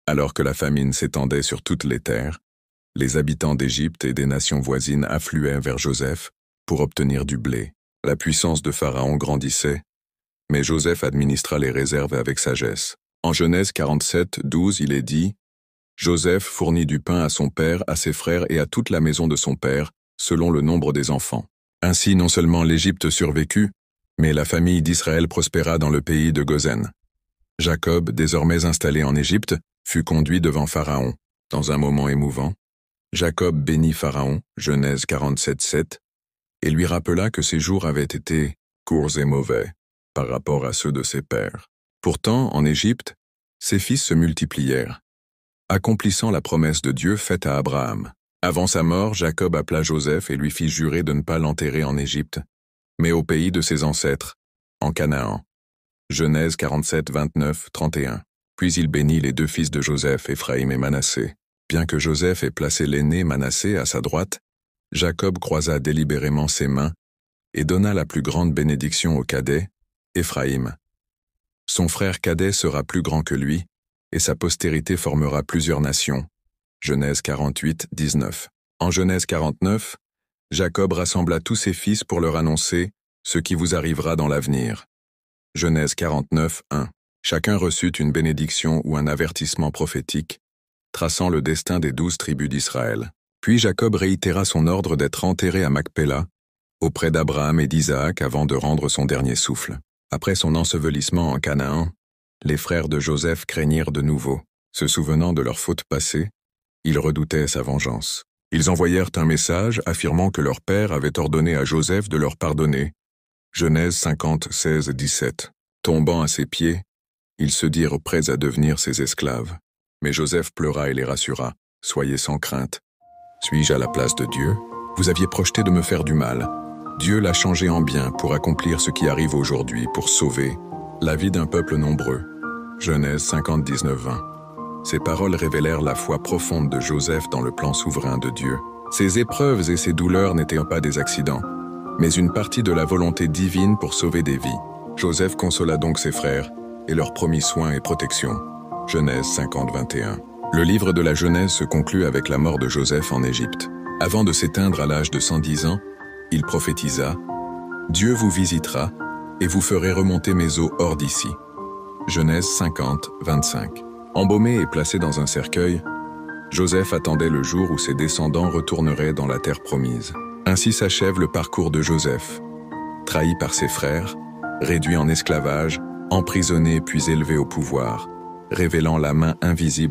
Alors que la famine s'étendait sur toutes les terres, les habitants d'Égypte et des nations voisines affluaient vers Joseph pour obtenir du blé. La puissance de Pharaon grandissait, mais Joseph administra les réserves avec sagesse. En Genèse 47, 12, il est dit « Joseph fournit du pain à son père, à ses frères et à toute la maison de son père, selon le nombre des enfants. » Ainsi, non seulement l'Égypte survécut, mais la famille d'Israël prospéra dans le pays de Goshen. Jacob, désormais installé en Égypte, fut conduit devant Pharaon. Dans un moment émouvant, Jacob bénit Pharaon, Genèse 47, 7, et lui rappela que ses jours avaient été courts et mauvais par rapport à ceux de ses pères. Pourtant, en Égypte, ses fils se multiplièrent, accomplissant la promesse de Dieu faite à Abraham. Avant sa mort, Jacob appela Joseph et lui fit jurer de ne pas l'enterrer en Égypte, mais au pays de ses ancêtres, en Canaan. Genèse 47, 29, 31. Puis il bénit les deux fils de Joseph, Éphraïm et Manassé. Bien que Joseph ait placé l'aîné Manassé à sa droite, Jacob croisa délibérément ses mains et donna la plus grande bénédiction au cadet, Éphraïm. Son frère cadet sera plus grand que lui, et sa postérité formera plusieurs nations. Genèse 48, 19. En Genèse 49, Jacob rassembla tous ses fils pour leur annoncer ce qui vous arrivera dans l'avenir. Genèse 49, 1. Chacun reçut une bénédiction ou un avertissement prophétique, traçant le destin des 12 tribus d'Israël. Puis Jacob réitéra son ordre d'être enterré à Macpéla, auprès d'Abraham et d'Isaac avant de rendre son dernier souffle. Après son ensevelissement en Canaan, les frères de Joseph craignirent de nouveau. Se souvenant de leur faute passée, ils redoutaient sa vengeance. Ils envoyèrent un message affirmant que leur père avait ordonné à Joseph de leur pardonner. Genèse 50, 16, 17. Tombant à ses pieds, ils se dirent prêts à devenir ses esclaves. Mais Joseph pleura et les rassura. « Soyez sans crainte. Suis-je à la place de Dieu? Vous aviez projeté de me faire du mal. Dieu l'a changé en bien pour accomplir ce qui arrive aujourd'hui, pour sauver la vie d'un peuple nombreux. » Genèse 50, 19, 20. Ces paroles révélèrent la foi profonde de Joseph dans le plan souverain de Dieu. Ses épreuves et ses douleurs n'étaient pas des accidents, mais une partie de la volonté divine pour sauver des vies. Joseph consola donc ses frères et leur promit soin et protection. Genèse 50, 21. Le livre de la Genèse se conclut avec la mort de Joseph en Égypte. Avant de s'éteindre à l'âge de 110 ans, il prophétisa « Dieu vous visitera et vous ferez remonter mes eaux hors d'ici. » Genèse 50, 25. Embaumé et placé dans un cercueil, Joseph attendait le jour où ses descendants retourneraient dans la terre promise. Ainsi s'achève le parcours de Joseph. Trahi par ses frères, réduit en esclavage, emprisonné puis élevé au pouvoir, révélant la main invisible